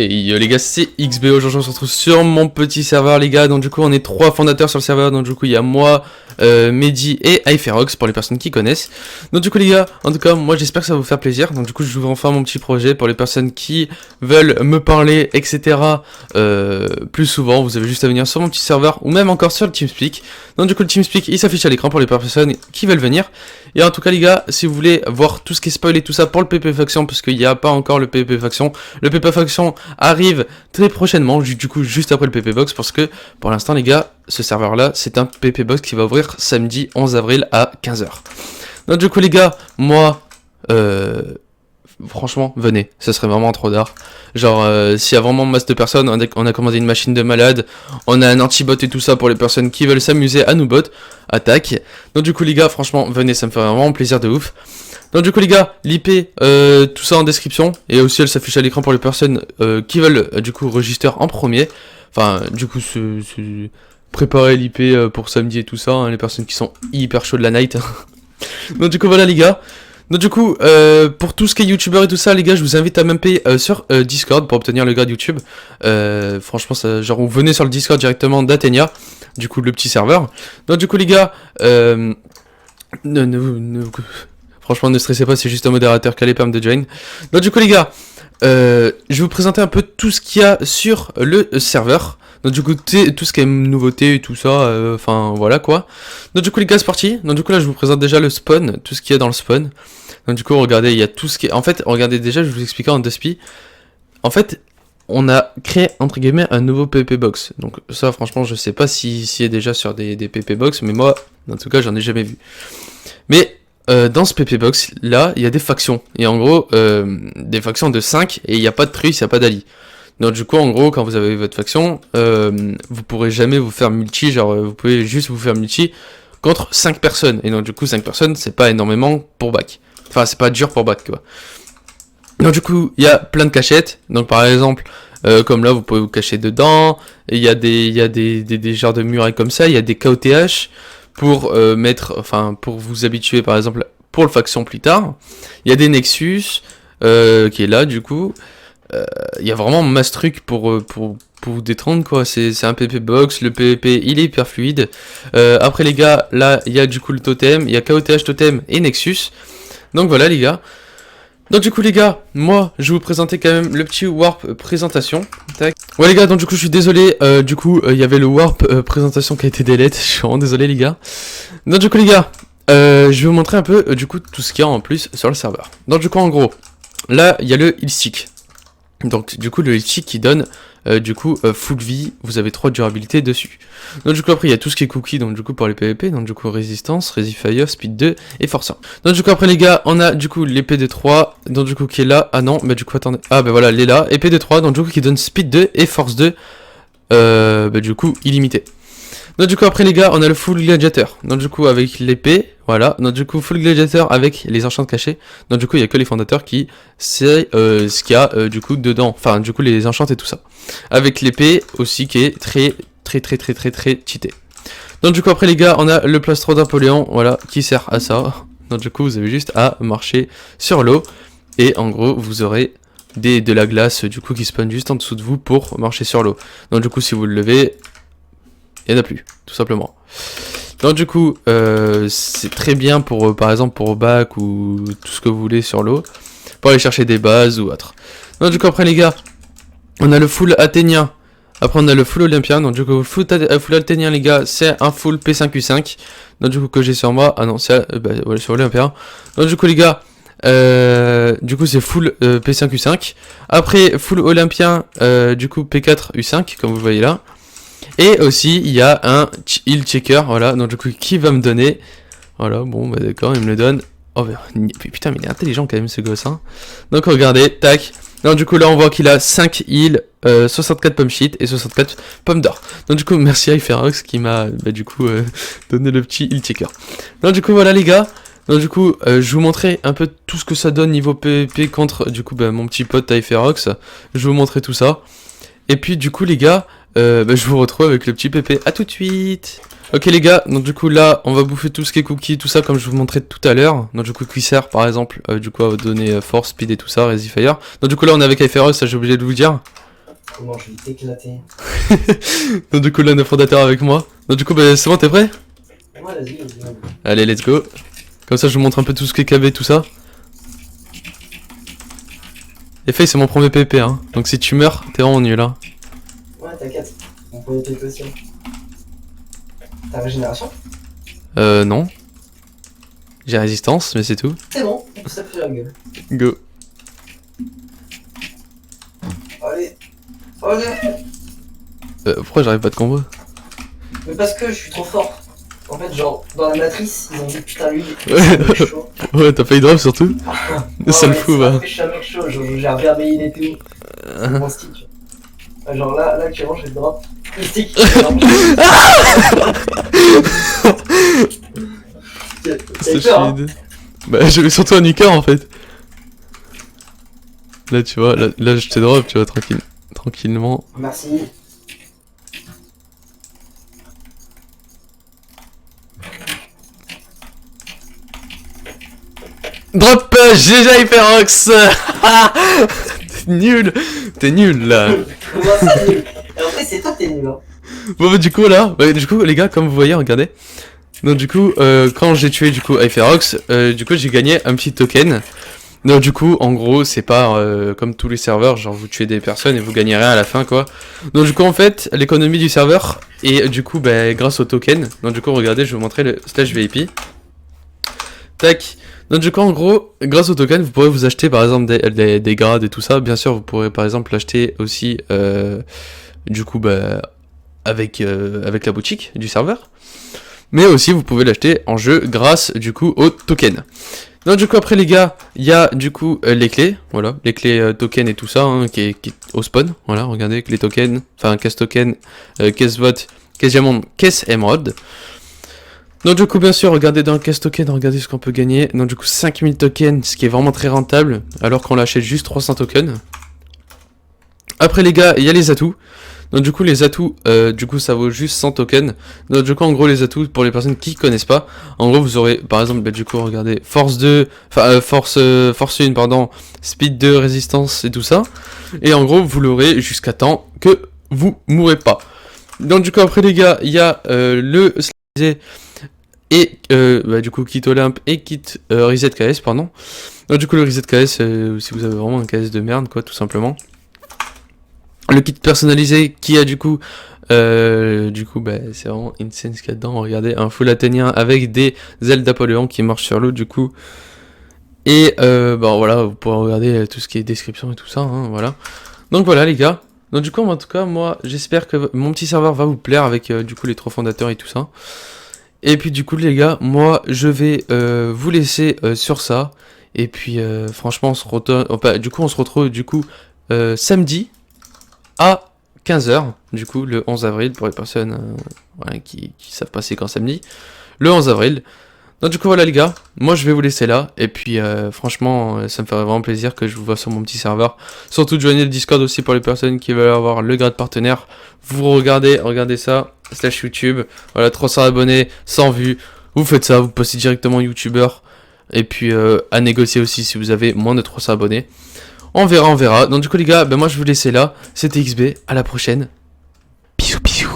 Et yo les gars, c'est XB, aujourd'hui on se retrouve sur mon petit serveur les gars. Donc du coup on est 3 fondateurs sur le serveur. Donc du coup il y a moi, Mehdi et iFerox pour les personnes qui connaissent. Donc du coup les gars, en tout cas moi j'espère que ça va vous faire plaisir. Donc du coup je vous enfin mon petit projet pour les personnes qui veulent me parler etc. Plus souvent, vous avez juste à venir sur mon petit serveur ou même encore sur le TeamSpeak. Donc du coup le TeamSpeak il s'affiche à l'écran pour les personnes qui veulent venir. Et en tout cas les gars, si vous voulez voir tout ce qui est spoil et tout ça pour le PP Faction, parce qu'il n'y a pas encore le PP Faction, le PP Faction arrive très prochainement, du coup juste après le PP Box, parce que pour l'instant les gars, ce serveur là c'est un PP Box qui va ouvrir samedi 11 avril à 15 h. Donc du coup les gars, moi franchement venez, ce serait vraiment trop d'art. Genre s'il y a vraiment masse de personnes, on a commandé une machine de malade, on a un anti-bot et tout ça pour les personnes qui veulent s'amuser à nous bot, attaque. Donc du coup les gars, franchement venez, ça me fait vraiment plaisir de ouf. Donc du coup les gars, l'IP, tout ça en description, et aussi elle s'affiche à l'écran pour les personnes qui veulent du coup register en premier. Enfin du coup préparer l'IP pour samedi et tout ça, hein, les personnes qui sont hyper chaudes de la night. Donc du coup voilà les gars. Donc du coup, pour tout ce qui est youtubeur et tout ça, les gars, je vous invite à m'imper sur Discord pour obtenir le grade YouTube. Franchement, ça, genre, vous venez sur le Discord directement d'Athenia, du coup, le petit serveur. Donc du coup, les gars, franchement, ne stressez pas, c'est juste un modérateur qui a les permes de join. Donc du coup, les gars, je vais vous présenter un peu tout ce qu'il y a sur le serveur. Donc du coup, tout ce qui est nouveauté et tout ça, enfin voilà quoi. Donc du coup les gars c'est parti. Donc du coup là je vous présente déjà le spawn, tout ce qu'il y a dans le spawn. Donc du coup regardez, il y a tout ce qui est... En fait, regardez déjà, je vais vous expliquer en deux spies. En fait, on a créé entre guillemets un nouveau PP Box. Donc ça franchement je sais pas s'il est déjà sur des PP Box, mais moi en tout cas j'en ai jamais vu. Mais dans ce PP Box là, il y a des factions. Et en gros, des factions de 5 et il n'y a pas de truc, il n'y a pas d'ali. Donc du coup en gros quand vous avez votre faction, vous pourrez jamais vous faire multi, genre vous pouvez juste vous faire multi contre 5 personnes. Et donc du coup 5 personnes c'est pas énormément pour back. Enfin c'est pas dur pour back quoi. Donc du coup il y a plein de cachettes. Donc par exemple comme là vous pouvez vous cacher dedans. Il y a des genres de murailles comme ça. Il y a des KOTH pour pour vous habituer par exemple pour le faction plus tard. Il y a des Nexus qui est là du coup. Il y a vraiment masse truc pour vous détendre quoi, c'est un PP Box, le PVP il est hyper fluide. Après les gars, là il y a du coup le totem, il y a KOTH totem et Nexus. Donc voilà les gars. Donc du coup les gars, moi je vais vous présenter quand même le petit warp présentation. Tac. Ouais les gars, donc du coup je suis désolé, du coup il y avait le warp présentation qui a été delete, je suis vraiment désolé les gars. Donc du coup les gars, je vais vous montrer un peu du coup tout ce qu'il y a en plus sur le serveur. Donc du coup en gros, là il y a le heal stick. Donc du coup le heal stick qui donne full vie, vous avez 3 durabilités dessus. Donc du coup après il y a tout ce qui est cookie, donc du coup pour les PVP, donc du coup résistance, Resifire, speed 2 et force 1. Donc du coup après les gars, on a du coup l'épée de 3, donc du coup qui est là, ah non, bah du coup attendez, ah bah voilà elle est là, épée de 3, donc du coup qui donne speed 2 et force 2, du coup illimité. Donc du coup après les gars on a le full gladiateur, donc du coup avec l'épée, voilà, donc du coup full gladiateur avec les enchants cachés, donc du coup il y a que les fondateurs qui c'est ce qu'il y a du coup dedans, enfin du coup les enchants et tout ça. Avec l'épée aussi qui est très cheaté. Donc du coup après les gars on a le plastron d'Apoléon, voilà, qui sert à ça. Donc du coup vous avez juste à marcher sur l'eau et en gros vous aurez de la glace du coup qui spawn juste en dessous de vous pour marcher sur l'eau. Donc du coup si vous le levez, il n'y en a plus, tout simplement. Donc du coup, c'est très bien pour, par exemple, pour back ou tout ce que vous voulez sur l'eau, pour aller chercher des bases ou autre. Donc du coup, après les gars, on a le full athénien, après on a le full olympien. Donc du coup, full athénien les gars, c'est un full P5Q5. Donc du coup, que j'ai sur moi, ah non, c'est voilà, sur olympien. Donc du coup les gars, du coup c'est full P5Q5. Après, full olympien, du coup P4U5, comme vous voyez là. Et aussi il y a un heal checker, voilà, donc du coup qui va me donner, voilà, bon bah d'accord, il me le donne, oh bah, putain mais il est intelligent quand même ce gosse hein. Donc regardez, tac, donc du coup là on voit qu'il a 5 heals, 64 pommes shit et 64 pommes d'or. Donc du coup merci à iFerox qui m'a du coup donné le petit heal checker. Donc du coup voilà les gars, donc du coup je vous montrer un peu tout ce que ça donne niveau PvP contre du coup mon petit pote iFerox, je vais vous montrer tout ça. Et puis du coup les gars, je vous retrouve avec le petit PP, à tout de suite. Ok les gars, donc du coup là on va bouffer tout ce qui est cookie, tout ça comme je vous montrais tout à l'heure. Donc du coup Quiser par exemple, du coup va donner force, speed et tout ça, Resifire. Donc du coup là on est avec iFerox, ça j'ai oublié de vous dire. comment je vais t'éclater. Donc du coup l'un des fondateurs avec moi. Donc du coup bah, c'est bon, t'es prêt? Ouais, vas-y, vas-y. Allez, let's go. Comme ça je vous montre un peu tout ce qui est KB, tout ça. Et Faye c'est mon premier PP hein. Donc si tu meurs, t'es vraiment nul hein. Ouais, t'inquiète. On peut être aussi. T'as régénération? Non. J'ai résistance, mais c'est tout. C'est bon, ça fait la gueule. Go. Allez. Allez. Pourquoi j'arrive pas de combo? Mais parce que je suis trop fort. En fait, genre, dans la matrice, ils ont dit putain, lui, Ouais. c'est un mec chaud. Ouais, t'as failli drop surtout. Ouais, Ça le ouais, fout, c'est bah. parce que je suis un mec chaud, j'ai un vermeil et tout. C'est mon stick. Tu vois. Genre là, actuellement, je vais te drop le stick. C'est peur, hein. chiant. Bah, j'avais surtout un Nika en fait. Là, tu vois, là je te drop, tu vois, tranquillement. Merci. Drop GG Hyperox. T'es nul là. Comment ça, nul? Et en fait, c'est toi, t'es nul, hein. Bon bah du coup là, du coup les gars, comme vous voyez, regardez. Donc du coup, quand j'ai tué du coup Hyperox, du coup j'ai gagné un petit token. Donc du coup, en gros, c'est pas comme tous les serveurs, genre vous tuez des personnes et vous gagnez rien à la fin quoi. Donc du coup en fait, l'économie du serveur et du coup bah, grâce au token. Donc du coup regardez, je vais vous montrer le slash VIP. Tac. Donc du coup en gros, grâce au token, vous pourrez vous acheter par exemple des grades et tout ça. Bien sûr, vous pourrez par exemple l'acheter aussi du coup bah avec la boutique du serveur. Mais aussi vous pouvez l'acheter en jeu grâce du coup au token. Donc du coup après les gars, il y a du coup les clés, voilà, les clés token et tout ça hein, qui est au spawn, voilà, regardez les tokens, enfin caisse token, caisse vote, caisse diamant, caisse émeraude. Donc du coup bien sûr, regardez dans le caisse token, regardez ce qu'on peut gagner. Donc du coup 5000 tokens, ce qui est vraiment très rentable, alors qu'on l'achète juste 300 tokens. Après les gars, il y a les atouts. Donc du coup les atouts, du coup ça vaut juste 100 tokens. Donc du coup en gros les atouts pour les personnes qui connaissent pas, en gros vous aurez par exemple bah, du coup regardez force 2, enfin force 1 pardon, speed 2, résistance et tout ça. Et en gros vous l'aurez jusqu'à temps que vous mourrez pas. Donc du coup après les gars il y a le et bah, du coup kit Olympe et kit reset KS pardon. Donc du coup le reset KS si vous avez vraiment un KS de merde quoi tout simplement. Le kit personnalisé qui a du coup bah, c'est vraiment insane ce qu'il y a dedans. Regardez, un full athénien avec des ailes d'Apollon qui marchent sur l'eau du coup. Et bah voilà, vous pourrez regarder tout ce qui est description et tout ça, hein, voilà. Donc voilà les gars. Donc du coup en tout cas moi j'espère que mon petit serveur va vous plaire avec du coup les 3 fondateurs et tout ça. Et puis du coup les gars, moi je vais vous laisser sur ça. Et puis franchement on se retrouve du coup samedi à 15h, du coup, le 11 avril, pour les personnes voilà, qui savent pas c'est quand samedi, le 11 avril. Donc du coup, voilà les gars, moi je vais vous laisser là, et puis franchement, ça me ferait vraiment plaisir que je vous vois sur mon petit serveur. Surtout, joignez le Discord aussi pour les personnes qui veulent avoir le grade partenaire. Vous regardez ça, slash YouTube, voilà, 300 abonnés, 100 vues, vous faites ça, vous postez directement youtubeur, et puis à négocier aussi si vous avez moins de 300 abonnés. On verra. Donc du coup les gars, ben moi je vais vous laisser là. C'était XB, à la prochaine. Bisous bisous.